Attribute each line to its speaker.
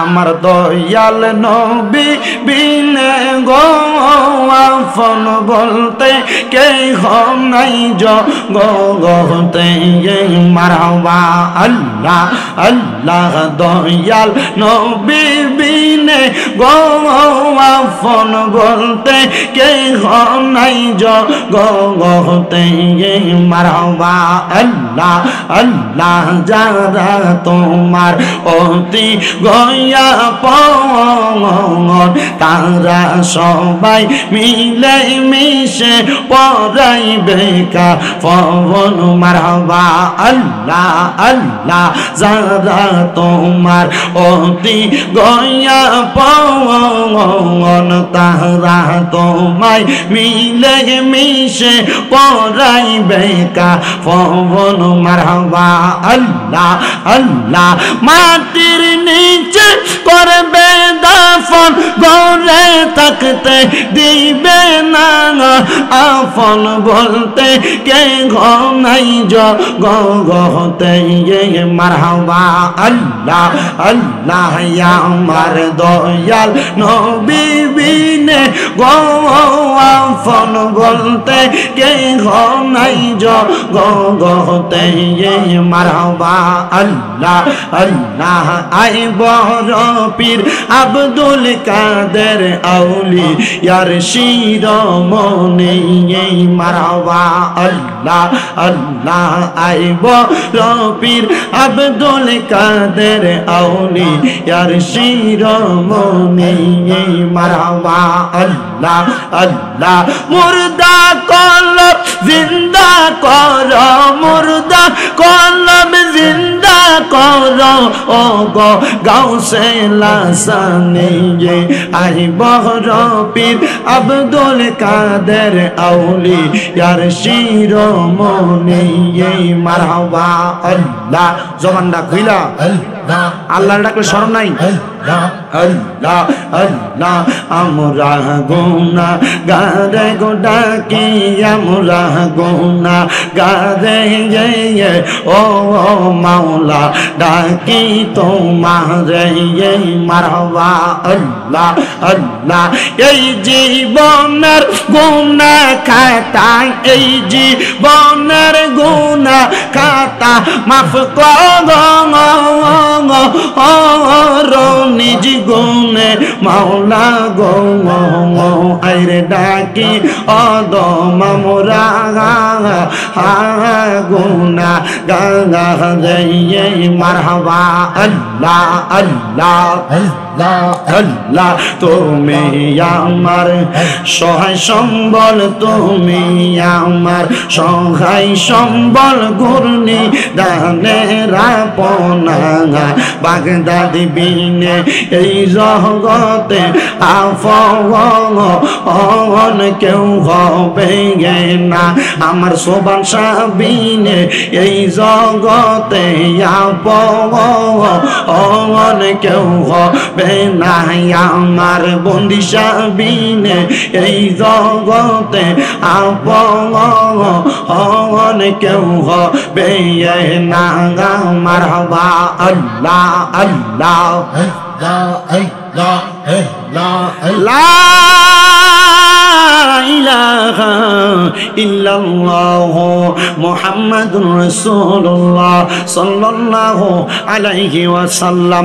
Speaker 1: আমার দয়াল নবী বিনে গো আপন বলতে কেহ নাই জগতে মারহাবা আল্লাহ আল্লাহ দয়াল নবী বিনে গো আপন বলতে কেহ নাই জগতে মারহাবা আল্লাহ আল্লাহ যারা তোমার অতি গয়া পন তারা সবাই মিলে মিশে পড়াইবে কাফন মারহাবা আল্লাহ আল্লাহ যারা তোমার অতি গয়া পন তারা তোমায় মিলে মিশে পড়াইবে কাফন মারহাবা আল্লাহ আল্লাহ মাটির নিচে করবে দাফন গড়ে থাকতে দিবে না আপন বলতে কে ঘনাই জগতে মারহাবা আল্লাহ আল্লাহ আমার দয়াল নবী বিনে গো আপন বলতে কে ঘনাই জগতে মারহাবা আল্লাহ আল্লাহ আই বড় পীর আব্দুল কাদের আউলি ইয়ার শিরোমণি মারহাবা আল্লাহ আল্লাহ আই বড় পীর আব্দুল কাদের আউলি ইয়ার শিরোমণি মারহাবা আল্লাহ আল্লাহ মুর্দা কলব জিন্দা কর মুর্দা কলব জিন্দা কর ও গো গাউসে লাসানে আই বড় পীর আব্দুল কাদের আউলি ইয়ার শিরোমণি মারহাবা আল্লাহ জবানটা খুইলা আল্লাহ ডাকলে শরম নাই আল্লাহ আল্লাহ আমরা গুনা গারে গো ডাকি আমরা গুনা গারে ও মাওলা ডাকি তোমারে মারহাবা আল্লাহ আল্লাহ এই জীবনের গুনাহ খাতা এই জীবনের গুনাহ খাতা মাফ করো নিজ গুণে মাওলা গো আইরে ডাকি অদম মোরা গুনা গঙ্গা রে মারহাবা আল্লাহ আল্লাহ আল্লাহ তুমি আমার সহায় সম্বল তুমি আমার সহায় সম্বল ঘূর্ণি দানের আপনা বাগদাদ বিনে এই জগতে আপন কেউ হবে না আমার সোবান সাবিনে এই জগতে আপন কেউ হবে না আমার বন্দি সাবিনে এই জগতে আপন কেউ হবে না মারহাবা আল্লাহ আল্লাহ লা ইলাহা ইল্লাল্লাহ মুহাম্মাদুর রাসূলুল্লাহ সাল্লাল্লাহু আলাইহি ওয়াসাল্লাম।